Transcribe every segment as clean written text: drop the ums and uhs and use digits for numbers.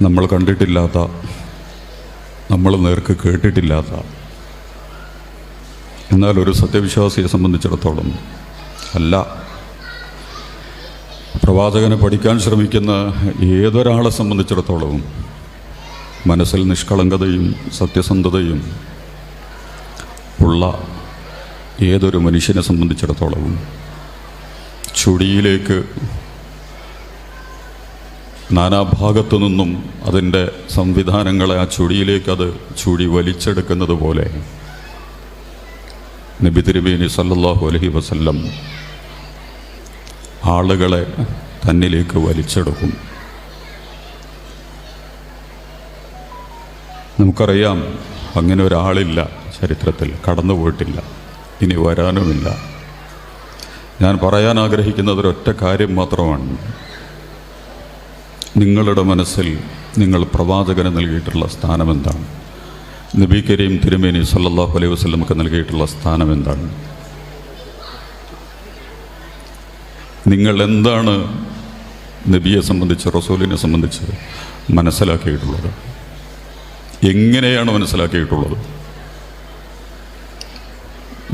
നമ്മൾ കണ്ടിട്ടില്ലാത്ത, നമ്മൾ നേർക്ക് കേട്ടിട്ടില്ലാത്ത, എന്നാൽ ഒരു സത്യവിശ്വാസിയെ സംബന്ധിച്ചിടത്തോളം അല്ല, പ്രവാചകനെ പഠിക്കാൻ ശ്രമിക്കുന്ന ഏതൊരാളെ സംബന്ധിച്ചിടത്തോളവും മനസ്സിൽ നിഷ്കളങ്കതയും സത്യസന്ധതയും ഉള്ള ഏതൊരു മനുഷ്യനെ സംബന്ധിച്ചിടത്തോളവും ചുഴിയിലേക്ക് നാനാഭാഗത്തു നിന്നും അതിൻ്റെ സംവിധാനങ്ങളെ ആ ചുഴിയിലേക്ക് അത് ചുഴി വലിച്ചെടുക്കുന്നത് പോലെ നബി തിരുമേനി സല്ലല്ലാഹു അലൈഹി വസല്ലം ആളുകളെ തന്നിലേക്ക് വലിച്ചെടുക്കും. നമുക്കറിയാം, അങ്ങനെ ഒരാളില്ല ചരിത്രത്തിൽ, കടന്നുപോയിട്ടില്ല, ഇനി വരാനുമില്ല. ഞാൻ പറയാൻ ആഗ്രഹിക്കുന്നത് ഒരൊറ്റ കാര്യം മാത്രമാണ്. നിങ്ങളുടെ മനസ്സിൽ നിങ്ങൾ പ്രവാചകന് നൽകിയിട്ടുള്ള സ്ഥാനം എന്താണ്? നബി കരീം തിരുമേനി സല്ലല്ലാഹു അലൈഹി വസല്ലമക്ക് നൽകിയിട്ടുള്ള സ്ഥാനം എന്താണ്? നിങ്ങൾ എന്താണ് നബിയെ സംബന്ധിച്ച്, റസൂലിനെ സംബന്ധിച്ച് മനസ്സിലാക്കിയിട്ടുള്ളത്? എങ്ങനെയാണ് മനസ്സിലാക്കിയിട്ടുള്ളത്?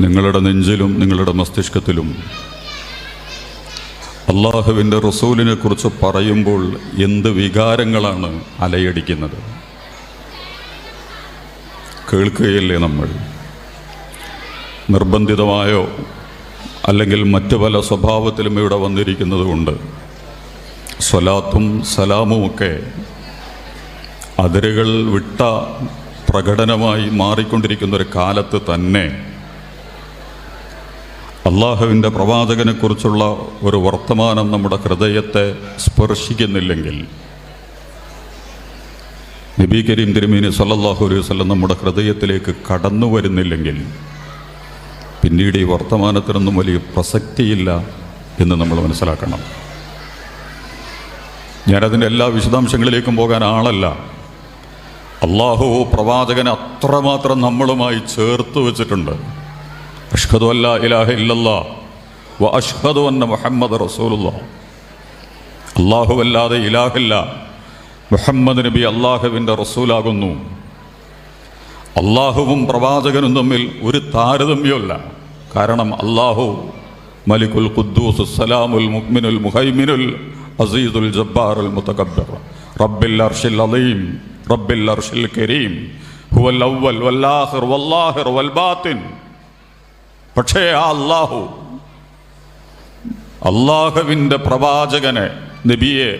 നിങ്ങളുടെ നെഞ്ചിലും നിങ്ങളുടെ മസ്തിഷ്കത്തിലും അള്ളാഹുവിൻ്റെ റസൂലിനെ കുറിച്ച് പറയുമ്പോൾ എന്ത് വികാരങ്ങളാണ് അലയടിക്കുന്നത്? കേൾക്കുകയല്ലേ നമ്മൾ? നിർബന്ധിതമായോ അല്ലെങ്കിൽ മറ്റു പല സ്വഭാവത്തിലും ഇവിടെ വന്നിരിക്കുന്നത് കൊണ്ട് സ്വലാത്തും സലാമുമൊക്കെ അതിരുകൾ വിട്ട പ്രകടനമായി മാറിക്കൊണ്ടിരിക്കുന്നൊരു കാലത്ത് തന്നെ അള്ളാഹുവിൻ്റെ പ്രവാചകനെക്കുറിച്ചുള്ള ഒരു വർത്തമാനം നമ്മുടെ ഹൃദയത്തെ സ്പർശിക്കുന്നില്ലെങ്കിൽ, നബി കരീം തിരുമേനി സല്ലല്ലാഹു അലൈഹി വസല്ലം നമ്മുടെ ഹൃദയത്തിലേക്ക് കടന്നു വരുന്നില്ലെങ്കിൽ പിന്നീട് ഈ വർത്തമാനത്തിനൊന്നും വലിയ പ്രസക്തിയില്ല എന്ന് നമ്മൾ മനസ്സിലാക്കണം. ഞാനതിൻ്റെ എല്ലാ വിശദാംശങ്ങളിലേക്കും പോകാൻ ആളല്ല. അള്ളാഹു പ്രവാചകനെ അത്രമാത്രം നമ്മളുമായി ചേർത്ത് വെച്ചിട്ടുണ്ട്. അഷ്ഹദു അല്ലാ ഇലാഹ ഇല്ലല്ലാഹ് വ അഷ്ഹദു അന്ന മുഹമ്മദ് റസൂലുള്ളാഹ്. അല്ലാഹുവല്ലാതെ ഇലാഹില്ല, മുഹമ്മദ് നബി അള്ളാഹുവിൻ്റെ റസൂലാകുന്നു. അള്ളാഹുവും പ്രവാചകനും തമ്മിൽ ഒരു താരതമ്യമല്ല. കാരണം അള്ളാഹു മലിക്കുൽ ഖുദ്ദൂസ് സലാമുൽ മുഅ്മിനുൽ മുഹൈമിനുൽ അസീസുൽ ജബ്ബാറുൽ മുതകബ്ബിർ റബ്ബിൽ അർശിൽ അളീം റബ്ബിൽ അർശിൽ കരീം ഹുവൽ അവ്വൽ വൽ ആഖിർ വൽ ലാഹിർ വൽ ബാത്തിൻ. പക്ഷേ ആ അള്ളാഹുവിൻ്റെ പ്രവാചകനെ, നബിയെ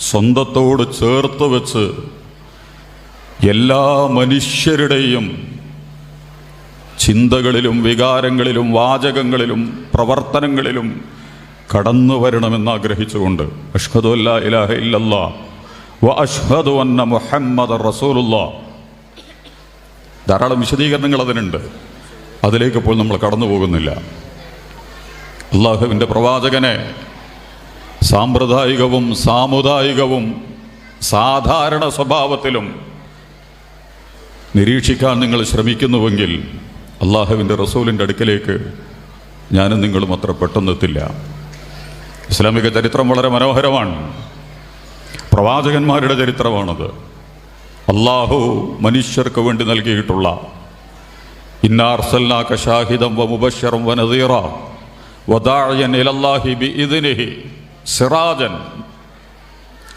സ്വന്തത്തോട് ചേർത്ത് വെച്ച് എല്ലാ മനുഷ്യരുടെയും ചിന്തകളിലും വികാരങ്ങളിലും വാചകങ്ങളിലും പ്രവർത്തനങ്ങളിലും കടന്നു വരണമെന്ന് ആഗ്രഹിച്ചുകൊണ്ട് അഷ്ഹദു അല്ലാ ഇലാഹ ഇല്ലല്ലാഹ് വ അഷ്ഹദു അന്ന മുഹമ്മദ റസൂലുള്ളാഹ്. ധാരാളം വിശദീകരണങ്ങൾ അതിനുണ്ട്, അതിലേക്ക് ഇപ്പോൾ നമ്മൾ കടന്നു പോകുന്നില്ല. അള്ളാഹുവിൻ്റെ പ്രവാചകനെ സാമ്പ്രദായികവും സാമുദായികവും സാധാരണ സ്വഭാവത്തിലും നിരീക്ഷിക്കാൻ നിങ്ങൾ ശ്രമിക്കുന്നുവെങ്കിൽ അള്ളാഹുവിൻ്റെ റസൂലിൻ്റെ അടുക്കലേക്ക് ഞാനും നിങ്ങളും അത്ര പെട്ടെന്നെത്തില്ല. ഇസ്ലാമിക ചരിത്രം വളരെ മനോഹരമാണ്. പ്രവാചകന്മാരുടെ ചരിത്രമാണത്. അള്ളാഹു മനുഷ്യർക്ക് വേണ്ടി നൽകിയിട്ടുള്ള ഇന്നാ അർസൽനാക ഷാഹിദൻ വ മുബശ്ശിറൻ വ നദീറ വദാഇയൻ ഇലല്ലാഹി ബിഇദ്നിഹി സിറാജൻ.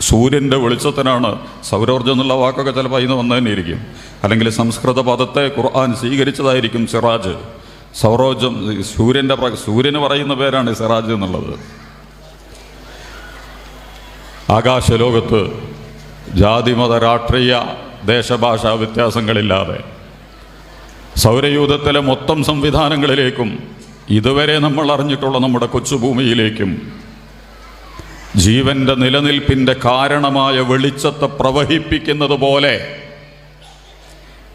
സൂര്യൻ്റെ വെളിച്ചത്തിനാണ്. സൗരോർജ്ജം എന്നുള്ള വാക്കൊക്കെ ചിലപ്പോൾ അതിന് വന്നു തന്നെ ഇരിക്കും, അല്ലെങ്കിൽ സംസ്കൃത പദത്തെ ഖുർആൻ സ്വീകരിച്ചതായിരിക്കും സിറാജ്. സൗരോർജ്ജം സൂര്യന് പറയുന്ന പേരാണ് സിറാജ് എന്നുള്ളത്. ആകാശലോകത്ത് ജാതിമത രാഷ്ട്രീയ ദേശഭാഷാ വ്യത്യാസങ്ങളില്ലാതെ സൗരയൂഥത്തിലെ മൊത്തം സംവിധാനങ്ങളിലേക്കും ഇതുവരെ നമ്മൾ അറിഞ്ഞിട്ടുള്ള നമ്മുടെ കൊച്ചുഭൂമിയിലേക്കും ജീവൻ്റെ നിലനിൽപ്പിൻ്റെ കാരണമായ വെളിച്ചത്തെ പ്രവഹിപ്പിക്കുന്നത് പോലെ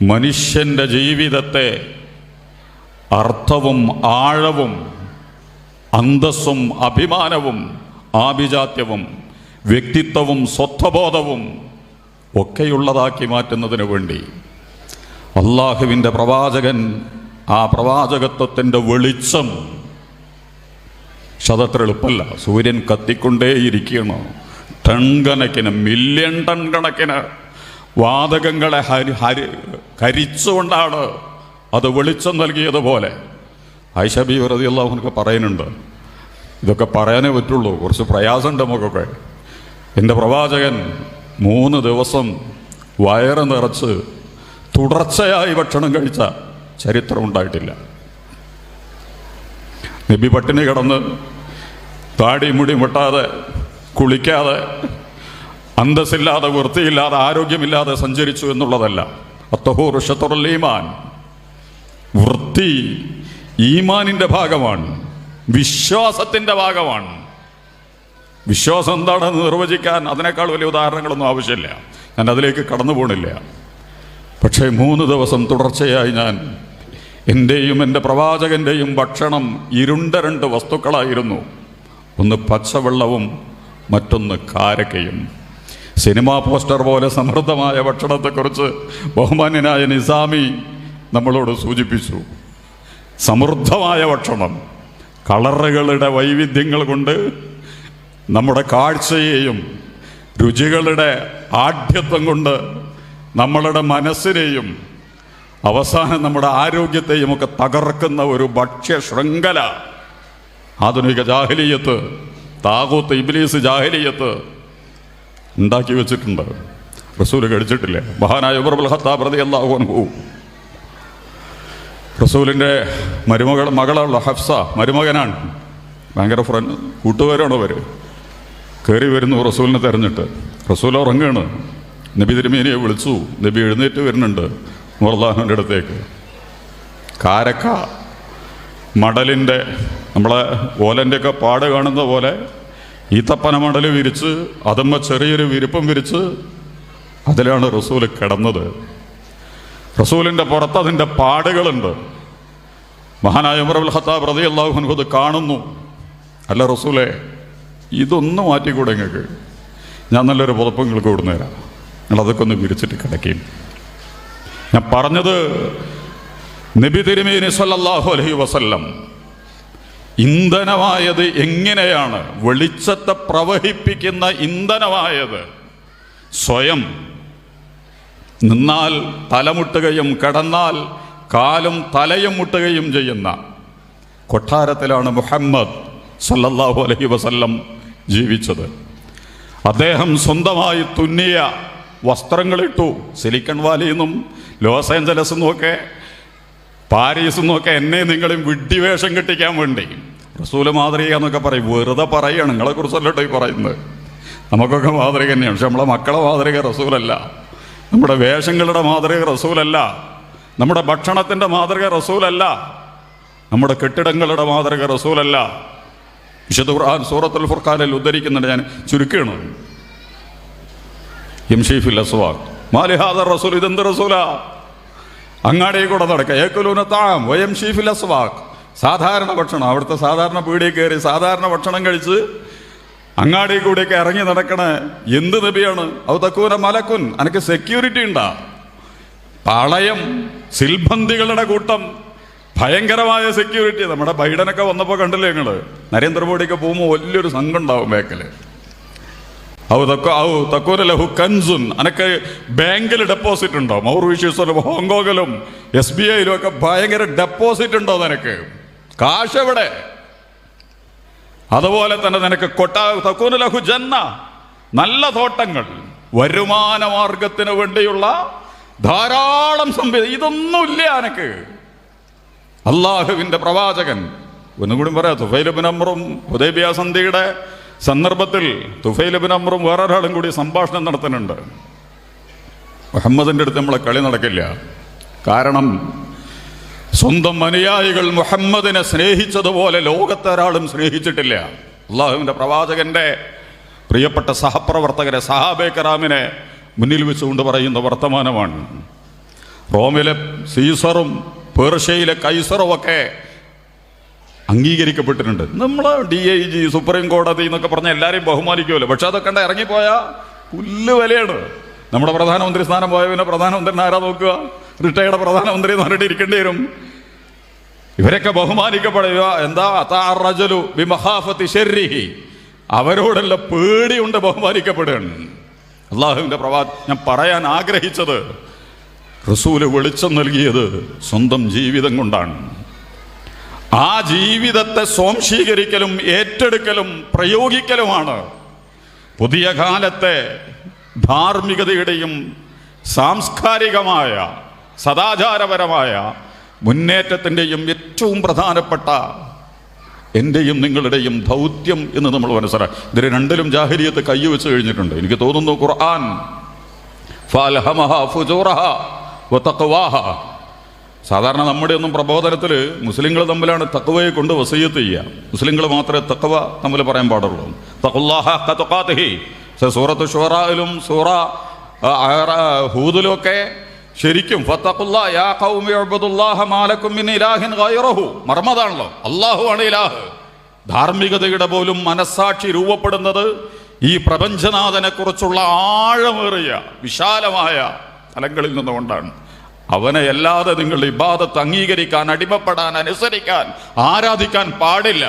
മനുഷ്യൻ്റെ ജീവിതത്തെ അർത്ഥവും ആഴവും അന്തസ്സും അഭിമാനവും ആഭിജാത്യവും വ്യക്തിത്വവും സ്വത്വബോധവും ഒക്കെയുള്ളതാക്കി മാറ്റുന്നതിന് വേണ്ടി അള്ളാഹുവിൻ്റെ പ്രവാചകൻ ആ പ്രവാചകത്വത്തിൻ്റെ വെളിച്ചം ശതത്ര എളുപ്പമല്ല. സൂര്യൻ കത്തിക്കൊണ്ടേയിരിക്കുകയാണ്, ടൺ കണക്കിന്, മില്യൺ ടൺ കണക്കിന് വാതകങ്ങളെ കരിച്ചുകൊണ്ടാണ് അത് വെളിച്ചം നൽകിയതുപോലെ. ആയിഷ ബീവി റളിയല്ലാഹു അൻഹ പറയുന്നുണ്ട്, ഇതൊക്കെ പറയാനേ പറ്റുള്ളൂ, കുറച്ച് പ്രയാസമുണ്ട് നമുക്കൊക്കെ. എൻ്റെ പ്രവാചകൻ 3 ദിവസം വയറ് നിറച്ച് തുടർച്ചയായി ഭക്ഷണം കഴിച്ച ചരിത്രം ഉണ്ടായിട്ടില്ല. നബി പട്ടിണി കിടന്ന് താടി മുടി വെട്ടാതെ, കുളിക്കാതെ, അന്തസ്സില്ലാതെ, വൃത്തിയില്ലാതെ, ആരോഗ്യമില്ലാതെ സഞ്ചരിച്ചു എന്നുള്ളതല്ല. അത്തഹൂറു ശത്റുൽ ഈമാൻ, വൃത്തി ഈമാനിൻ്റെ ഭാഗമാണ്, വിശ്വാസത്തിൻ്റെ ഭാഗമാണ്. വിശ്വാസം എന്താണെന്ന് നിർവചിക്കാൻ അതിനേക്കാൾ വലിയ ഉദാഹരണങ്ങളൊന്നും ആവശ്യമില്ല, ഞാൻ അതിലേക്ക് കടന്നു പോകണില്ല. പക്ഷേ 3 ദിവസം തുടർച്ചയായി ഞാൻ എൻ്റെയും എൻ്റെ പ്രവാചകൻ്റെയും ഭക്ഷണം ഇരുണ്ട 2 വസ്തുക്കളായിരുന്നു. ഒന്ന് പച്ചവെള്ളവും മറ്റൊന്ന് കാരക്കയും. സിനിമാ പോസ്റ്റർ പോലെ സമൃദ്ധമായ ഭക്ഷണത്തെക്കുറിച്ച് ബഹുമാന്യനായ നിസാമി നമ്മളോട് സൂചിപ്പിച്ചു. സമൃദ്ധമായ ഭക്ഷണം, കളറുകളുടെ വൈവിധ്യങ്ങൾ കൊണ്ട് നമ്മുടെ കാഴ്ചയെയും രുചികളുടെ ആഢ്യത്വം കൊണ്ട് നമ്മളുടെ മനസ്സിനെയും അവസാനം നമ്മുടെ ആരോഗ്യത്തെയും ഒക്കെ തകർക്കുന്ന ഒരു ഭക്ഷ്യ ശൃംഖല ആധുനിക ജാഹിലിയത്ത്, താഗൂത്ത് ഇബ്ലീസ് ജാഹിലിയത്ത് ഉണ്ടാക്കി വെച്ചിട്ടുണ്ട്. റസൂൽ കഴിച്ചിട്ടില്ലേ? മഹാനായ ഉമർ ഇബ്നുൽ ഖത്താബ് റളിയല്ലാഹു അൻഹു, റസൂലിൻ്റെ മകളുള്ള ഹഫ്സ മരുമകനാണ്, ഭയങ്കര കൂട്ടുകാരാണ് അവർ. കയറി വരുന്നു റസൂലിനെ തെരഞ്ഞിട്ട്. റസൂൽ ഉറങ്ങുകയാണ്. നബി തിരുമേനിയെ വിളിച്ചു. നബി എഴുന്നേറ്റ് വരുന്നുണ്ട് ഉമർ റളിയല്ലാഹുവിൻ്റെ അടുത്തേക്ക്. കാരക്ക മടലിൻ്റെ, നമ്മളെ ഓലൻ്റെയൊക്കെ പാട് കാണുന്ന പോലെ ഈത്തപ്പന മടൽ വിരിച്ച് അതുമ്മ ചെറിയൊരു വിരിപ്പം വിരിച്ച് അതിലാണ് റസൂൽ കിടന്നത്. റസൂലിൻ്റെ പുറത്ത് അതിൻ്റെ പാടുകളുണ്ട്. മഹാനായ ഉമർ ഇബ്നുൽ ഖത്താബ് റളിയല്ലാഹു അൻഹു അത് കാണുന്നു. അല്ല റസൂലേ, ഇതൊന്നും മാറ്റിക്കൂടെ നിങ്ങൾക്ക്? ഞാൻ നല്ലൊരു പുതപ്പ് നിങ്ങൾക്ക് കൊടുന്നു തരാം, നിങ്ങളതൊക്കെ ഒന്ന് വിരിച്ചിട്ട് കിടക്കുകയും. ഞാൻ പറഞ്ഞത് നബി തിരുമേനി സല്ലല്ലാഹു അലൈഹി വസല്ലം ഇന്ധനമായത് എങ്ങനെയാണ്? വെളിച്ചത്തെ പ്രവഹിപ്പിക്കുന്ന ഇന്ധനമായത് സ്വയം നിന്നാൽ തലമുട്ടുകയും കിടന്നാൽ കാലും തലയും മുട്ടുകയും ചെയ്യുന്ന കൊട്ടാരത്തിലാണ് മുഹമ്മദ് സല്ലല്ലാഹു അലൈഹി വസല്ലം ജീവിച്ചത്. അദ്ദേഹം സ്വന്തമായി തുന്നിയ വസ്ത്രങ്ങളിട്ടു. സിലിക്കൺ വാലിയിൽ നിന്നും ലോസ് ഏഞ്ചലസിൽ നിന്നുമൊക്കെ പാരീസിൽ നിന്നൊക്കെ എന്നെ നിങ്ങളും വിഡ്ഢിവേഷം കെട്ടിക്കാൻ വേണ്ടി റസൂല് മാതൃക എന്നൊക്കെ പറയും. വെറുതെ പറയുകയാണ്, നിങ്ങളെക്കുറിച്ചല്ലോ ഈ പറയുന്നത്. നമുക്കൊക്കെ മാതൃക തന്നെയാണ്, പക്ഷെ നമ്മളെ മക്കളെ മാതൃക റസൂലല്ല, നമ്മുടെ വേഷങ്ങളുടെ മാതൃക റസൂലല്ല, നമ്മുടെ ഭക്ഷണത്തിൻ്റെ മാതൃക റസൂലല്ല, നമ്മുടെ കെട്ടിടങ്ങളുടെ മാതൃക റസൂലല്ല. വിശുദ്ധ ഖുർആൻ സൂറത്തുൽ ഫുർഖാനിൽ ഉദ്ധരിക്കുന്നുണ്ട്, ഞാൻ ചുരുക്കുകയാണ്. യംശീ ഫിൽ അസ്വാഖ് മാ ലിഹാദ റസൂൽ, ഇതെന്ത് റസൂലാ? അങ്ങാടിയിൽ കൂടെ നടക്കുക. യഅ്കുലൂന തആം വയംശീ ഫിൽ അസ്വാഖ്, സാധാരണ ഭക്ഷണം, അവിടുത്തെ സാധാരണ പീടികയിൽ കയറി സാധാരണ ഭക്ഷണം കഴിച്ച് അങ്ങാടിയിൽ കൂടെയൊക്കെ ഇറങ്ങി നടക്കണ എന്ത് നബിയാണ്? ഔ തകൂന മലക്കുൻ, അനക്ക് സെക്യൂരിറ്റി ഉണ്ടാ? പാളയം, സിൽബന്ദികളുടെ കൂട്ടം, ഭയങ്കരമായ സെക്യൂരിറ്റി. നമ്മുടെ ബൈഡനൊക്കെ വന്നപ്പോൾ കണ്ടില്ലേ നിങ്ങൾ? നരേന്ദ്രമോദിയൊക്കെ പോകുമ്പോൾ വലിയൊരു സംഘം ഉണ്ടാവും ബാക്കിൽ. ഔ തക്കൂന ലഹു കൻസുൻ, അനക്ക് ബാങ്കിൽ ഡെപ്പോസിറ്റ് ഉണ്ടോ? മൗറീഷ്യസിലും ഹോങ്കോങ്ങിലും SBIയിലും ഒക്കെ ഭയങ്കര ഡെപ്പോസിറ്റ് ഉണ്ടോ നിനക്ക്? കാശ് എവിടെ? അതുപോലെ തന്നെ നിനക്ക് തക്കൂന ലഹു ജന്ന, നല്ല തോട്ടങ്ങൾ, വരുമാന മാർഗത്തിന് വേണ്ടിയുള്ള ധാരാളം ഇതൊന്നുമില്ല എനക്ക്. അള്ളാഹുവിൻ്റെ പ്രവാചകൻ ഒന്നുകൂടി പറയാം, തുഫൈൽ ഇബ്നു അംറും ഹുദൈബിയ സന്ധിയുടെ സന്ദർഭത്തിൽ തുഫൈൽ ഇബ്നു അംറും വേറൊരാളും കൂടി സംഭാഷണം നടത്തുന്നുണ്ട്. മുഹമ്മദിൻ്റെ അടുത്ത് നമ്മളെ കളി നടക്കില്ല. കാരണം സ്വന്തം അനുയായികൾ മുഹമ്മദിനെ സ്നേഹിച്ചതുപോലെ ലോകത്തെ ഒരാളും സ്നേഹിച്ചിട്ടില്ല. അള്ളാഹുവിൻ്റെ പ്രവാചകൻ്റെ പ്രിയപ്പെട്ട സഹപ്രവർത്തകരെ, സഹാബെ കറാമിനെ മുന്നിൽ വെച്ചുകൊണ്ട് പറയുന്ന വർത്തമാനമാണ്. റോമിലെ സീസറും പേർഷ്യയിലെ കൈസറും ഒക്കെ അംഗീകരിക്കപ്പെട്ടിട്ടുണ്ട്. നമ്മൾ DIG, സുപ്രീം കോടതി എന്നൊക്കെ പറഞ്ഞാൽ എല്ലാവരെയും ബഹുമാനിക്കുമല്ലോ. പക്ഷെ അതൊക്കെ കണ്ട ഇറങ്ങിപ്പോയാൽ പുല്ല് വിലയാണ്. നമ്മുടെ പ്രധാനമന്ത്രി സ്ഥാനം പോയ പിന്നെ പ്രധാനമന്ത്രിനെ ആരാ നോക്കുക? റിട്ടയർഡ് പ്രധാനമന്ത്രി എന്ന് പറഞ്ഞിട്ട് ഇരിക്കേണ്ടി വരും. ഇവരൊക്കെ ബഹുമാനിക്കപ്പെടുക എന്താ? അവരോടുള്ള പേടിയുണ്ട് ബഹുമാനിക്കപ്പെടുകയാണ്. അള്ളാഹുവിൻ്റെ ഞാൻ പറയാൻ ആഗ്രഹിച്ചത്, റസൂല് വെളിച്ചം നൽകിയത് സ്വന്തം ജീവിതം കൊണ്ടാണ്. ആ ജീവിതത്തെ സ്വാംശീകരിക്കലും ഏറ്റെടുക്കലും പ്രയോഗിക്കലുമാണ് പുതിയ കാലത്തെ ധാർമ്മികതയുടെയും സാംസ്കാരികമായ സദാചാരപരമായ മുന്നേറ്റത്തിൻ്റെയും ഏറ്റവും പ്രധാനപ്പെട്ട എൻ്റെയും നിങ്ങളുടെയും ദൗത്യം എന്ന് നമ്മൾ മനസ്സിലാക്കി. ഇതിന് രണ്ടിലും ജാഹിലിയത്ത് കൈവച്ച് കഴിഞ്ഞിട്ടുണ്ട്. എനിക്ക് തോന്നുന്നു ഖുർആൻ ഫഅൽഹമഹാ ഫുജൂറഹാ വതഖ്വാഹാ. സാധാരണ നമ്മുടെ ഒന്നും പ്രബോധനത്തിൽ മുസ്ലിങ്ങൾ തമ്മിലാണ് തഖ്വയെ കൊണ്ട് വസിയ്യത്ത് ചെയ്യുക. മുസ്ലിങ്ങൾ മാത്രമേ തഖ്വ തമ്മിൽ പറയാൻ പാടുള്ളൂ. തഖുല്ലാഹ ഹഖ തുഖാതിഹി. സൂറത്ത് ശുറായിലും സൂറ ഹൂദിലുമൊക്കെ ശരിക്കും ഫത്തഖുല്ലാ യാ ഖൗമി ഉബ്ദുല്ലാഹ മാ ലക്കും മിൻ ഇലാഹിൻ ഗൈറഹു. മർമതാണല്ലോ, അല്ലാഹുവാണ് ഇലാഹ്. ധാർമ്മികതയുടെ പോലും മനസ്സാക്ഷി രൂപപ്പെടുന്നത് ഈ പ്രപഞ്ചനാഥനെ കുറിച്ചുള്ള ആഴമേറിയ വിശാലമായ തലങ്ങളിൽ നിന്നുകൊണ്ടാണ്. അവനെ അല്ലാതെ നിങ്ങൾ ഇബാദത്ത് അംഗീകരിക്കാൻ, അടിമപ്പെടാൻ, അനുസരിക്കാൻ, ആരാധിക്കാൻ പാടില്ല.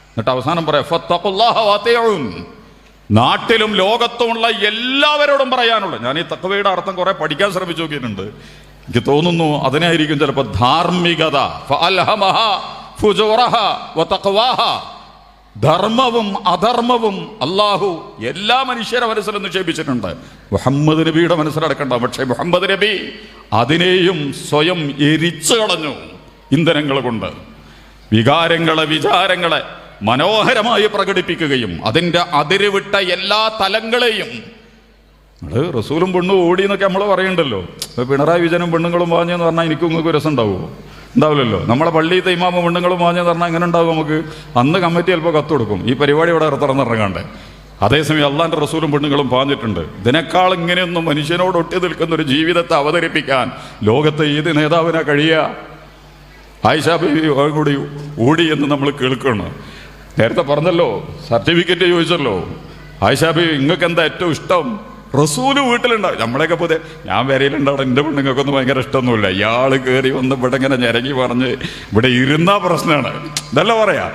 എന്നിട്ട് അവസാനം പറയാം ഫത്തഖുല്ലാഹ വഅതിഊൻ. നാട്ടിലും ലോകത്തുമുള്ള എല്ലാവരോടും പറയാനുള്ളത്. ഞാൻ ഈ തഖ്വയുടെ അർത്ഥം കുറെ പഠിക്കാൻ ശ്രമിച്ചു നോക്കിയിട്ടുണ്ട്. എനിക്ക് തോന്നുന്നു അതിനായിരിക്കും ചിലപ്പോൾ ധാർമ്മികത. ഫഅൽഹമഹാ ഫുജൂറഹാ വതഖ്വാഹാ. ധർമ്മവും അധർമ്മവും അള്ളാഹു എല്ലാ മനുഷ്യരുടെ മനസ്സിലും നിക്ഷേപിച്ചിട്ടുണ്ട്. മുഹമ്മദ് നബിയുടെ മനസ്സിലടക്കണ്ട. പക്ഷേ മുഹമ്മദ് നബി അതിനെയും സ്വയം എരിച്ചു കളഞ്ഞു ഇന്ധനങ്ങൾ കൊണ്ട്. വിചാരങ്ങളെ മനോഹരമായി പ്രകടിപ്പിക്കുകയും അതിൻ്റെ അതിരുവിട്ട എല്ലാ തലങ്ങളെയും റസൂലും പെണ്ണും ഓടി എന്നൊക്കെ നമ്മൾ പറയുന്നുണ്ടല്ലോ. പിണറായി വിജയനും പെണ്ണുങ്ങളും വാങ്ങിയെന്ന് പറഞ്ഞാൽ എനിക്കും നിങ്ങൾക്ക് രസം ഉണ്ടാവുമോ? ഉണ്ടാവില്ലല്ലോ. നമ്മളെ പള്ളിയിലത്തെ ഇമാമും പെണ്ണുങ്ങളും വാങ്ങിയെന്ന് പറഞ്ഞാൽ എങ്ങനെ ഉണ്ടാവും നമുക്ക്? അന്ന് കമ്മിറ്റി ചിലപ്പോൾ കത്ത് കൊടുക്കും, ഈ പരിപാടി ഇവിടെ ഇറങ്ങിറങ്ങാണ്ട്. അതേസമയം അള്ളാൻ്റെ റസൂലും പെണ്ണുങ്ങളും പാഞ്ഞിട്ടുണ്ട്. ഇതിനേക്കാൾ ഇങ്ങനെയൊന്നും മനുഷ്യനോട് ഒട്ടി നിൽക്കുന്ന ഒരു ജീവിതത്തെ അവതരിപ്പിക്കാൻ ലോകത്തെ ഏത് നേതാവിനാ കഴിയുക? ആയിഷ ബീവി കൂടി ഓടി എന്ന് നമ്മൾ കേൾക്കണം. നേരത്തെ പറഞ്ഞല്ലോ, സർട്ടിഫിക്കറ്റ് ചോദിച്ചല്ലോ. ആയിഷ ബീവി നിങ്ങൾക്ക് എന്താ ഏറ്റവും ഇഷ്ടം? റസൂല് വീട്ടിലുണ്ടാവും. നമ്മളെയൊക്കെ പുതിയ ഞാൻ വരയിലുണ്ടാവും. എൻ്റെ പെണ്ണുങ്ങൾക്കൊന്നും ഭയങ്കര ഇഷ്ടമൊന്നുമില്ല. ഇയാൾ കയറി വന്ന് ഇവിടെ ഇങ്ങനെ ഞരങ്ങി പറഞ്ഞ് ഇവിടെ ഇരുന്നാ പ്രശ്നമാണ്, ഇതല്ല പറയാ.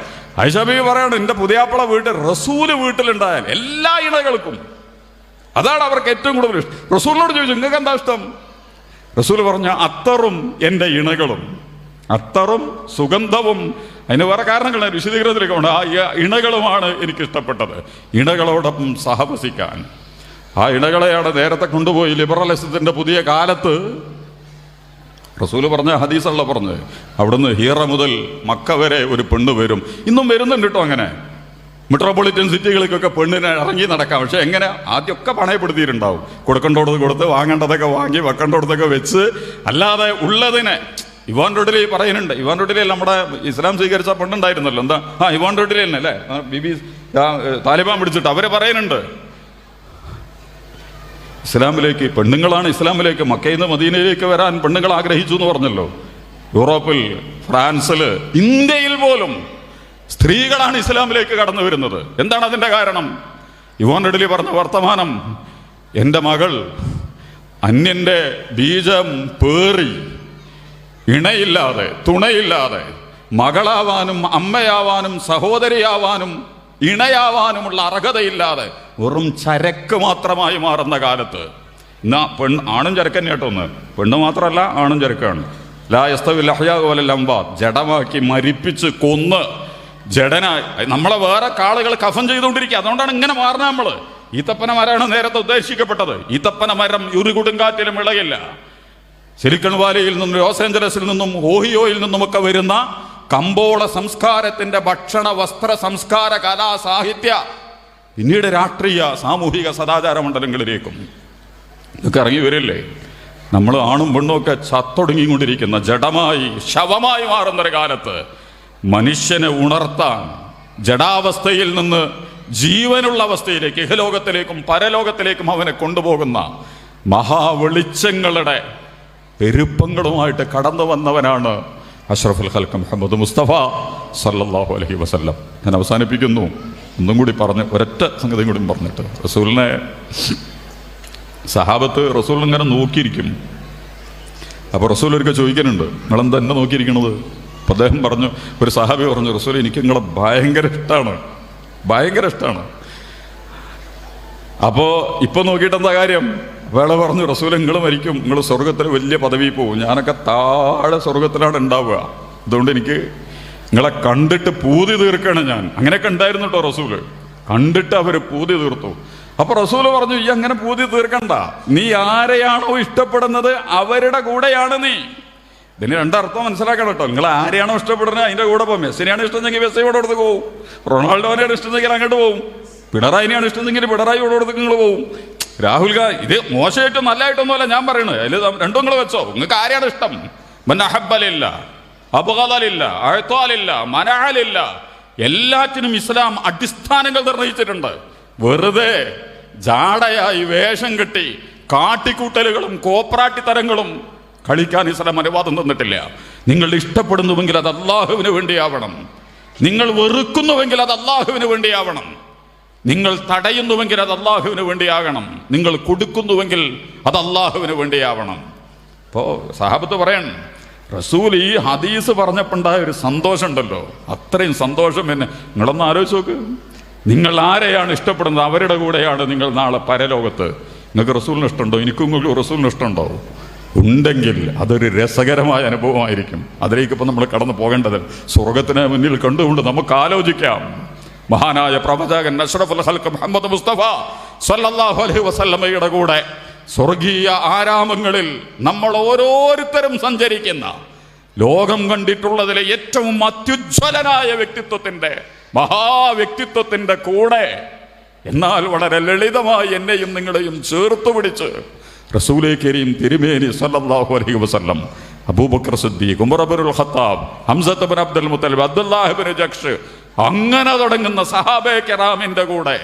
ആയിഷ ബീവി പറയാണ്, എൻ്റെ പുതിയാപ്പള വീട്ടിൽ റസൂല് വീട്ടിലുണ്ടായാൽ എല്ലാ ഇണകൾക്കും അതാണ് അവർക്ക് ഏറ്റവും കൂടുതൽ ഇഷ്ടം. റസൂലിനോട് ചോദിച്ചു നിങ്ങൾക്ക് എന്താ ഇഷ്ടം? റസൂൽ പറഞ്ഞ അത്തറും എൻ്റെ ഇണകളും. അത്തറും സുഗന്ധവും, അതിന് വേറെ കാരണങ്ങൾ വിശദീകരണത്തിലേക്ക് ഉണ്ട്. ആ ഇണകളുമാണ് എനിക്കിഷ്ടപ്പെട്ടത്. ഇണകളോടൊപ്പം സഹവസിക്കാൻ. ആ ഇണകളെയാണ് നേരത്തെ കൊണ്ടുപോയി ലിബറലിസത്തിൻ്റെ പുതിയ കാലത്ത് റസൂല് പറഞ്ഞ ഹദീസുള്ള പറഞ്ഞ് അവിടുന്ന് ഹീറ മുതൽ മക്ക വരെ ഒരു പെണ്ണ് വരും. ഇന്നും വരുന്നുണ്ട് കേട്ടോ. അങ്ങനെ മെട്രോപൊളിറ്റൻ സിറ്റികൾക്കൊക്കെ പെണ്ണിനെ ഇറങ്ങി നടക്കാം. പക്ഷെ എങ്ങനെ? ആദ്യമൊക്കെ പണയപ്പെടുത്തിയിട്ടുണ്ടാവും. കൊടുക്കേണ്ടത് കൊടുത്ത്, വാങ്ങേണ്ടതൊക്കെ വാങ്ങി, വെക്കേണ്ടതൊക്കെ വെച്ച്. അല്ലാതെ ഉള്ളതിനെ ഇവാൻ റോഡിലി പറയുന്നുണ്ട്. ഇവാൻ റോഡിലി നമ്മുടെ ഇസ്ലാം സ്വീകരിച്ച പെണ്ണുണ്ടായിരുന്നല്ലോ. എന്താ ഇവാൻ റോഡിലി തന്നെ അല്ലേ ബിബി താലിബാൻ പിടിച്ചിട്ട് അവരെ പറയുന്നുണ്ട് ഇസ്ലാമിലേക്ക് പെണ്ണുങ്ങളാണ് ഇസ്ലാമിലേക്ക് മക്കയിൽ നിന്ന് മദീനയിലേക്ക് വരാൻ പെണ്ണുങ്ങൾ ആഗ്രഹിച്ചു എന്ന് പറഞ്ഞല്ലോ. യൂറോപ്പിൽ, ഫ്രാൻസിൽ, ഇന്ത്യയിൽ പോലും സ്ത്രീകളാണ് ഇസ്ലാമിലേക്ക് കടന്നു വരുന്നത്. എന്താണ് അതിൻ്റെ കാരണം? ഇവാൻ റോഡിലി പറഞ്ഞ വർത്തമാനം, എൻ്റെ മകൾ അന്യൻ്റെ ബീജം പേറി ഇണയില്ലാതെ, തുണയില്ലാതെ, മകളാവാനും അമ്മയാവാനും സഹോദരിയാവാനും ഇണയാവാനുമുള്ള അർഹതയില്ലാതെ വെറും ചരക്ക് മാത്രമായി മാറുന്ന കാലത്ത് എന്നാ ആണും ചരക്കന്നെ കേട്ടോ. ഒന്ന് പെണ്ണ് മാത്രമല്ല, ആണും ചരക്കാണ്. ലാ യസ്തവിൽ അഹ്യാഉ വൽ അംവാത്ത്. ജഡമാക്കി മരിപ്പിച്ച് കൊന്ന് ജഡനായി നമ്മളെ വേറെ കാളുകൾ കഫൻ ചെയ്തുകൊണ്ടിരിക്കുക. അതുകൊണ്ടാണ് ഇങ്ങനെ മാറുന്നത്. നമ്മൾ ഈത്തപ്പന മരമാണ് നേരത്തെ ഉദ്ദേശിക്കപ്പെട്ടത്. ഈത്തപ്പന മരം ഒരു കൊടുങ്കാറ്റിലും ഇളകില്ല. സിലിക്കൺ വാലിയിൽ നിന്നും, ലോസ് ഏഞ്ചലസിൽ നിന്നും, ഓഹിയോയിൽ നിന്നുമൊക്കെ വരുന്ന കമ്പോള സംസ്കാരത്തിൻ്റെ ഭക്ഷണ, വസ്ത്ര, സംസ്കാര, കലാ, സാഹിത്യ, പിന്നീട് രാഷ്ട്രീയ, സാമൂഹിക സദാചാര മണ്ഡലങ്ങളിലേക്കും ഇതൊക്കെ ഇറങ്ങി വരില്ലേ? നമ്മൾ ആണും പെണ്ണും ഒക്കെ ചത്തൊടുങ്ങിക്കൊണ്ടിരിക്കുന്ന, ജഡമായി, ശവമായി മാറുന്നൊരു കാലത്ത് മനുഷ്യനെ ഉണർത്താൻ, ജഡാവസ്ഥയിൽ നിന്ന് ജീവനുള്ള അവസ്ഥയിലേക്ക്, ഇഹലോകത്തിലേക്കും പരലോകത്തിലേക്കും അവനെ കൊണ്ടുപോകുന്ന മഹാവെളിച്ചങ്ങളുടെ പെരുപ്പങ്ങളുമായിട്ട് കടന്നു വന്നവനാണ് അഷ്റഫുൽ ഖൽഖ് മുഹമ്മദ് മുസ്തഫ സല്ലല്ലാഹു അലൈഹി വസല്ലം. ഞാൻ അവസാനിപ്പിക്കുന്നു. ഒന്നും കൂടി പറഞ്ഞ് ഒരൊറ്റ സംഗതിയും കൂടി പറഞ്ഞിട്ട്, റസൂലിനെ സഹാബത്ത് റസൂൽ ഇങ്ങനെ നോക്കിയിരിക്കും. അപ്പോൾ റസൂൽ ഒരിക്കൽ ചോദിക്കുന്നുണ്ട്, നിങ്ങളെന്താ എന്നെ നോക്കിയിരിക്കണത്? അപ്പോൾ അദ്ദേഹം പറഞ്ഞു, ഒരു സഹാബി പറഞ്ഞു, റസൂൽ എനിക്ക് നിങ്ങളെ ഭയങ്കര ഇഷ്ടമാണ്. ഭയങ്കര ഇഷ്ടമാണ്. അപ്പോൾ ഇപ്പൊ നോക്കിയിട്ട് എന്താ കാര്യം? വേള പറഞ്ഞു, റസൂൽ നിങ്ങൾ മരിക്കും, നിങ്ങൾ സ്വർഗത്തിൽ വലിയ പദവി പോവും, ഞാനൊക്കെ താഴെ സ്വർഗത്തിലാണ് ഉണ്ടാവുക, അതുകൊണ്ട് എനിക്ക് നിങ്ങളെ കണ്ടിട്ട് പൂതി തീർക്കണം ഞാൻ. അങ്ങനെയൊക്കെ ഉണ്ടായിരുന്നു കേട്ടോ റസൂല്. കണ്ടിട്ട് അവർ പൂതി തീർത്തു. അപ്പൊ റസൂല് പറഞ്ഞു, ഈ അങ്ങനെ പൂതി തീർക്കണ്ട, നീ ആരെയാണോ ഇഷ്ടപ്പെടുന്നത് അവരുടെ കൂടെയാണ് നീ. ഇതിന് രണ്ടർത്ഥം മനസ്സിലാക്കണം കേട്ടോ. നിങ്ങൾ ആരെയാണോ ഇഷ്ടപ്പെടുന്നത് അതിന്റെ കൂടെ പോകും. മെസ്സിനെയാണ് ഇഷ്ടമെങ്കിൽ മെസ്സിയോടെ അടുത്ത് പോകും, റൊണാൾഡോനെയാണ് ഇഷ്ടമെങ്കിൽ അങ്ങോട്ട് പോകും, പിണറായിനെയാണ് ഇഷ്ടമെങ്കിൽ പിണറായിയോടെ അടുത്ത് നിങ്ങൾ പോകും. രാഹുൽ ഗാന്ധി, ഇത് മോശമായിട്ടും നല്ലതായിട്ടൊന്നുമല്ല ഞാൻ പറയണത്, അതിൽ രണ്ടും നിങ്ങൾ വെച്ചോ. നിങ്ങൾക്ക് ആരെയാണ് ഇഷ്ടം? മന്നഹബ്ബലില്ല, അബ്ഗദലില്ല, അഅ്താലില്ല, മനഅലില്ല, എല്ലാറ്റിനും ഇസ്ലാം അടിസ്ഥാനങ്ങൾ നിർണയിച്ചിട്ടുണ്ട്. വെറുതെ ജാടയായി വേഷം കെട്ടി കാട്ടിക്കൂട്ടലുകളും കോപ്രാട്ടിത്തരങ്ങളും കളിക്കാൻ ഇസ്ലാം അനുവാദം തന്നിട്ടില്ല. നിങ്ങൾ ഇഷ്ടപ്പെടുന്നുവെങ്കിൽ അത് അല്ലാഹുവിന് വേണ്ടിയാവണം, നിങ്ങൾ വെറുക്കുന്നുവെങ്കിൽ അത് അല്ലാഹുവിന് വേണ്ടിയാവണം, നിങ്ങൾ തടയുന്നുവെങ്കിൽ അത് അല്ലാഹുവിന് വേണ്ടിയാകണം, നിങ്ങൾ കൊടുക്കുന്നുവെങ്കിൽ അത് അല്ലാഹുവിന് വേണ്ടിയാവണം. ഇപ്പോൾ സഹാബത്ത് പറയണം, റസൂൽ ഈ ഹദീസ് പറഞ്ഞപ്പോണ്ടായ ഒരു സന്തോഷം ഉണ്ടല്ലോ, അത്രയും സന്തോഷം എന്നെ നിങ്ങളൊന്ന് ആലോചിച്ച് നോക്ക്. നിങ്ങൾ ആരെയാണ് ഇഷ്ടപ്പെടുന്നത് അവരുടെ കൂടെയാണ് നിങ്ങൾ നാളെ പരലോകത്ത്. നിങ്ങൾക്ക് റസൂലിന് ഇഷ്ടമുണ്ടോ? എനിക്കും നിങ്ങൾക്ക് റസൂലിന് ഇഷ്ടമുണ്ടോ? ഉണ്ടെങ്കിൽ അതൊരു രസകരമായ അനുഭവമായിരിക്കും. അതിലേക്ക് ഇപ്പം നമ്മൾ കടന്നു പോകേണ്ടത്. സ്വർഗത്തിനെ മുന്നിൽ കണ്ടുകൊണ്ട് നമുക്ക് ആലോചിക്കാം. മഹാനായ പ്രവാചകൻ അഷ്റഫുൽ ഖൽഖ് മുഹമ്മദ് മുസ്തഫ സല്ലല്ലാഹു അലൈഹി വസല്ലമയുടെ കൂടെ സ്വർഗീയ ആരാമങ്ങളിൽ നമ്മൾ ഓരോരുത്തരും സഞ്ചരിക്കുന്ന, ലോകം കണ്ടിട്ടുള്ളതിലെ ഏറ്റവും അത്യുജ്വലനായ വ്യക്തിത്വത്തിന്റെ, മഹാവ്യക്തിത്വത്തിന്റെ കൂടെ, എന്നാൽ വളരെ ലളിതമായി എന്നെയും നിങ്ങളെയും ചേർത്ത് പിടിച്ച് റസൂലേ കരീം തിരുമേനി സല്ലല്ലാഹു അലൈഹി വസല്ലം, അബൂബക്കർ സിദ്ദീഖ്, ഉമർ ഇബ്നുൽ ഖത്താബ്, ഹംസത്ത് ഇബ്നു അബ്ദുൽ മുത്തലിബ്, അബ്ദുല്ലാഹ് ഇബ്നു ജഖ്ഷ്, അങ്ങനെ തുടങ്ങുന്ന സഹാബയെ കിറാമിന്റെ കൂടെ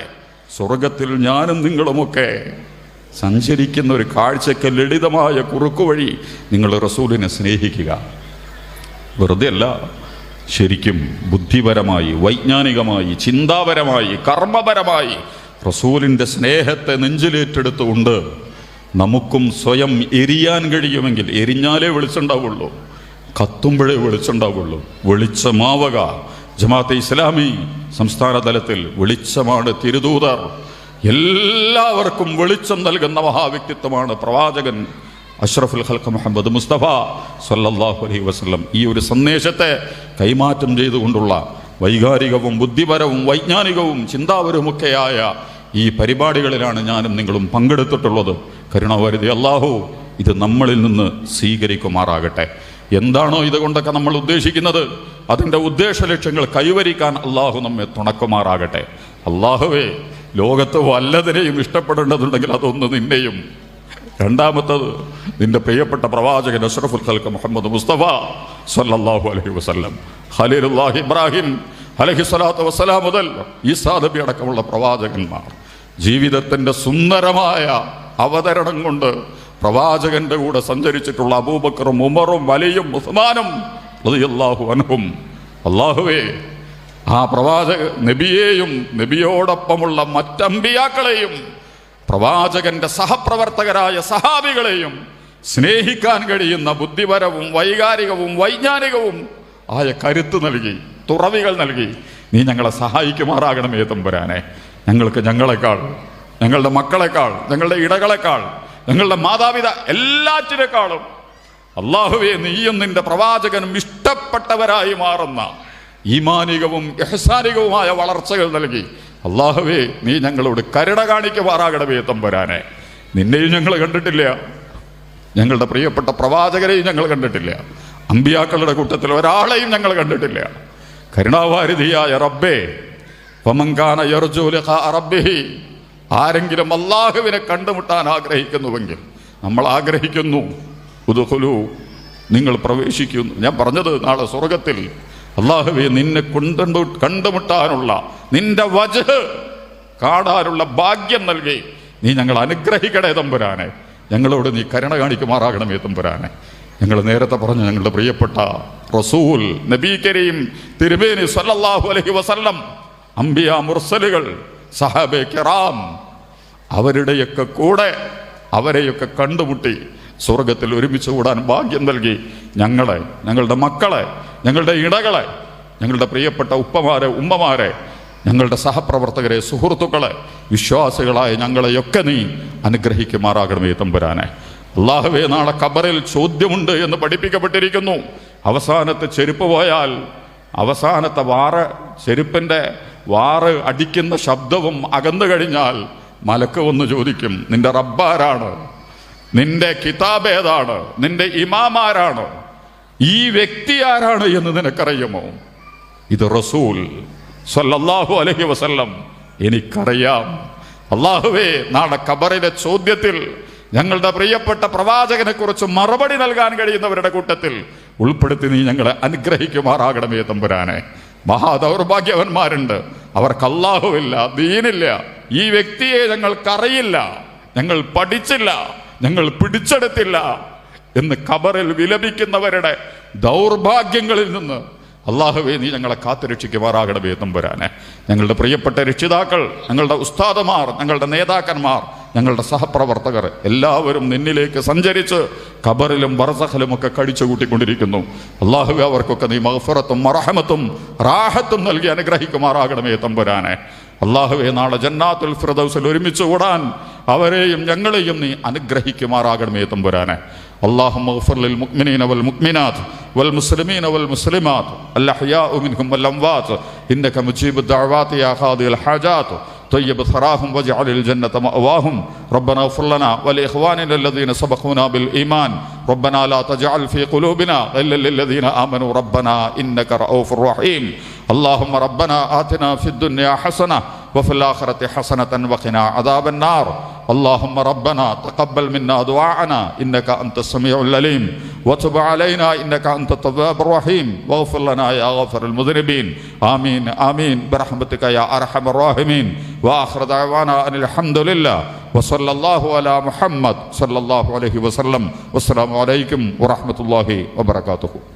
സ്വർഗത്തിൽ ഞാനും നിങ്ങളുമൊക്കെ സഞ്ചരിക്കുന്ന ഒരു കാഴ്ചയ്ക്ക് ലളിതമായ കുറുക്കുവഴി നിങ്ങൾ റസൂലിനെ സ്നേഹിക്കുക. വെറുതെ അല്ല, ശരിക്കും ബുദ്ധിപരമായി, വൈജ്ഞാനികമായി, ചിന്താപരമായി, കർമ്മപരമായി റസൂലിൻ്റെ സ്നേഹത്തെ നെഞ്ചിലേറ്റെടുത്തുകൊണ്ട് നമുക്കും സ്വയം എരിയാൻ കഴിയുമെങ്കിൽ, എരിഞ്ഞാലേ വെളിച്ചുണ്ടാവുള്ളൂ, കത്തുമ്പോഴേ വെളിച്ചുണ്ടാവുള്ളൂ. വെളിച്ചമാവുക. ജമാഅത്തെ ഇസ്ലാമി സംസ്ഥാന തലത്തിൽ വെളിച്ചമാണ് തിരുദൂതർ. എല്ലാവർക്കും വെളിച്ചം നൽകുന്ന മഹാവ്യക്തിത്വമാണ് പ്രവാചകൻ അഷ്റഫുൽ ഖൽഖ് മുഹമ്മദ് മുസ്തഫ സല്ലല്ലാഹു അലൈഹി വസല്ലം. ഈ ഒരു സന്ദേശത്തെ കൈമാറ്റം ചെയ്തുകൊണ്ടുള്ള വൈകാരികവും ബുദ്ധിപരവും വൈജ്ഞാനികവും ചിന്താപരവുമൊക്കെയായ ഈ പരിപാടികളിലാണ് ഞാനും നിങ്ങളും പങ്കെടുത്തിട്ടുള്ളത്. കരുണാവാരിധി അല്ലാഹു ഇത് നമ്മളിൽ നിന്ന് സ്വീകരിക്കുമാറാകട്ടെ. എന്താണോ ഇതുകൊണ്ടൊക്കെ നമ്മൾ ഉദ്ദേശിക്കുന്നത്, അതിൻ്റെ ഉദ്ദേശ ലക്ഷ്യങ്ങൾ കൈവരിക്കാൻ അള്ളാഹു നമ്മെ തുണക്കുമാറാകട്ടെ. അള്ളാഹുവേ, ലോകത്ത് വല്ലതിനെയും ഇഷ്ടപ്പെടേണ്ടതുണ്ടെങ്കിൽ അതൊന്ന് നിന്നെയും, രണ്ടാമത്തത് നിന്റെ പ്രിയപ്പെട്ട പ്രവാചകൻ അഷ്റഫുൽ ഖൽഖ് മുഹമ്മദ് മുസ്തഫ സല്ലല്ലാഹു അലൈഹി വസല്ലം, ഖലീലുല്ലാഹി ഇബ്രാഹിം അലൈഹി സ്വലാത്തു വസ്സലാം മുതൽ ഈസാ നബി അടക്കമുള്ള പ്രവാചകന്മാർ ജീവിതത്തിൻ്റെ സുന്ദരമായ അവതരണം കൊണ്ട് പ്രവാചകന്റെ കൂടെ സഞ്ചരിച്ചിട്ടുള്ള അബൂബക്കറും ഉമറും അലിയും ഉസ്മാനും റളിയല്ലാഹു അൻഹും, അല്ലാഹുവേ, ആ പ്രവാചക നബിയെയും നബിയോടൊപ്പമുള്ള മറ്റമ്പിയാക്കളെയും പ്രവാചകന്റെ സഹപ്രവർത്തകരായ സഹാബികളെയും സ്നേഹിക്കാൻ കഴിയുന്ന ബുദ്ധിപരവും വൈകാരികവും വൈജ്ഞാനികവും ആയ കരുത്ത് നൽകി, തുറവികൾ നൽകി നീ ഞങ്ങളെ സഹായിക്കുമാറാകണമേ തമ്പുരാനെ. ഞങ്ങൾക്ക് ഞങ്ങളെക്കാൾ, ഞങ്ങളുടെ മക്കളെക്കാൾ, ഞങ്ങളുടെ ഇടകളെക്കാൾ, ഞങ്ങളുടെ മാതാപിതാ എല്ലാറ്റിനേക്കാളും അല്ലാഹുവേ, നീയും നിന്റെ പ്രവാചകനും ഇഷ്ടപ്പെട്ടവരായി മാറുന്ന ഈമാനികവും ഇഹ്സാനികവുമായ വളർച്ചകൾ നൽകി അല്ലാഹുവേ, നീ ഞങ്ങളോട് കരുണ കാണിക്കുമാറാകണമേ തമ്പുരാനെ. നിന്നെയും ഞങ്ങൾ കണ്ടിട്ടില്ല, ഞങ്ങളുടെ പ്രിയപ്പെട്ട പ്രവാചകരെയും ഞങ്ങൾ കണ്ടിട്ടില്ല, അമ്പിയാക്കളുടെ കൂട്ടത്തിൽ ഒരാളെയും ഞങ്ങൾ കണ്ടിട്ടില്ല. കരുണാവാരിധിയായ റബ്ബേ, ഫമൻ കാന യർജു ലിഖാ റബ്ബിഹി, ആരെങ്കിലും അല്ലാഹുവിനെ കണ്ടുമുട്ടാൻ ആഗ്രഹിക്കുന്നുവെങ്കിൽ, നമ്മൾ ആഗ്രഹിക്കുന്നു, ഉദ്ഖുലൂ, നിങ്ങൾ പ്രവേശിക്കുന്നു. ഞാൻ പറഞ്ഞത് നാളെ സ്വർഗത്തിൽ അല്ലാഹുവേ നിന്നെ കണ്ടുമുട്ടാനുള്ള, നിന്റെ വജ്ഹ് കാണാനുള്ള ഭാഗ്യം നൽകി നീ ഞങ്ങൾ അനുഗ്രഹിക്കണേ തമ്പുരാനെ. ഞങ്ങളോട് നീ കരുണ കാണിക്കുമാറാകണമേ തമ്പുരാനെ. ഞങ്ങൾ നേരത്തെ പറഞ്ഞു, ഞങ്ങളുടെ പ്രിയപ്പെട്ട റസൂൽ നബി കരീം തിരുമേനി സല്ലല്ലാഹു അലൈഹി വസല്ലം, അംബിയ മുർസലുകൾ, സഹാബെ കിറാം, അവരുടെയൊക്കെ കൂടെ അവരെയൊക്കെ കണ്ടുമുട്ടി സ്വർഗത്തിൽ ഒരുമിച്ച് കൂടാൻ ഭാഗ്യം നൽകി ഞങ്ങളെ, ഞങ്ങളുടെ മക്കളെ, ഞങ്ങളുടെ ഇടകളെ, ഞങ്ങളുടെ പ്രിയപ്പെട്ട ഉപ്പമാരെ, ഉമ്മമാരെ, ഞങ്ങളുടെ സഹപ്രവർത്തകരെ, സുഹൃത്തുക്കളെ, വിശ്വാസികളായ ഞങ്ങളെയൊക്കെ നീ അനുഗ്രഹിക്കുമാറാകണമേ തമ്പുരാനെ. അല്ലാഹുവേ, നാളെ ഖബറിൽ ചോദ്യമുണ്ട് എന്ന് പഠിപ്പിക്കപ്പെട്ടിരിക്കുന്നു. അവസാനത്തെ ചെരുപ്പ് പോയാൽ, അവസാനത്തെ ചെരുപ്പിൻ്റെ വാറ് അടിക്കുന്ന ശബ്ദവും അകന്നു കഴിഞ്ഞാൽ മലക്ക് വന്ന് ചോദിക്കും, നിന്റെ റബ്ബാരാണ്, നിന്റെ കിതാബ് ഏതാണ്, നിന്റെ ഇമാമാരാണ്, ഈ വ്യക്തി ആരാണ് എന്ന് നിനക്കറിയുമോ? ഇത് റസൂൽ സല്ലല്ലാഹു അലൈഹി വസല്ലം, എനിക്കറിയാം. അല്ലാഹുവേ, നാളെ ഖബറിലെ ചോദ്യത്തിൽ ഞങ്ങളുടെ പ്രിയപ്പെട്ട പ്രവാചകനെ കുറിച്ച് മറുപടി നൽകാൻ കഴിയുന്നവരുടെ കൂട്ടത്തിൽ ഉൾപ്പെടുത്തി നീ ഞങ്ങളെ അനുഗ്രഹിക്കുമാറാകണമേ തമ്പുരാനെ. മഹാദൗർഭാഗ്യവന്മാരുണ്ട്, അവർക്ക് അല്ലാഹുവില്ല, ദീനില്ല, ഈ വ്യക്തിയെ ഞങ്ങൾക്കറിയില്ല, ഞങ്ങൾ പഠിച്ചില്ല, ഞങ്ങൾ പിടിച്ചെടുത്തില്ല എന്ന് ഖബറിൽ വിലപിക്കുന്നവരുടെ ദൗർഭാഗ്യങ്ങളിൽ നിന്ന് അല്ലാഹുവേ, നീ ഞങ്ങളെ കാത്തുരക്ഷിക്കുമാറാകണമേ തമ്പുരാനെ. ഞങ്ങളുടെ പ്രിയപ്പെട്ട രക്ഷിതാക്കൾ, ഞങ്ങളുടെ ഉസ്താദുമാർ, ഞങ്ങളുടെ നേതാക്കന്മാർ, ഞങ്ങളുടെ സഹപ്രവർത്തകർ എല്ലാവരും നിന്നിലേക്ക് സഞ്ചരിച്ച് ഖബറിലും ബർസഖിലും ഒക്കെ കഴിച്ചു കൂട്ടിക്കൊണ്ടിരിക്കുന്നു. അല്ലാഹുവേ, അവർക്കൊക്കെ നീ മഗ്ഫിറത്തും മർഹമത്തും റാഹത്തും നൽകി അനുഗ്രഹിക്കുമാറാകണമേ തമ്പുരാനെ. അല്ലാഹുവേ, നാളെ ജന്നാത്തുൽ ഫിർദൗസിൽ ഒരുമിച്ച് കൂടാൻ അവരെയും ഞങ്ങളെയും നീ അനുഗ്രഹിക്കുമാറാകണമേ തമ്പുരാനെ. اللهم اغفر للمؤمنين والمؤمنات والمسلمين والمسلمات الأحياء منهم والأموات إنك مجيب الدعوات يا قاضي الحاجات طيب ثراهم واجعل الجنة مأواهم. ربنا اغفر لنا ولإخواننا الذين سبقونا بالإيمان. ربنا لا تجعل في قلوبنا غلا للذين آمنوا ربنا إنك رؤوف رحيم. اللهم ربنا آتنا في الدنيا حسنة وفي الآخرة حسنة وقنا عذاب النار. اللهم ربنا تقبل منا دعاءنا إنك أنت السميع العليم وتب علينا إنك أنت التواب الرحيم واغفر لنا يا غافر المذنبين. آمين آمين برحمتك يا أرحم الراحمين. وآخر دعوانا أن الحمد لله وصلى الله على محمد صلى الله عليه وسلم. والسلام عليكم ورحمة الله وبركاته.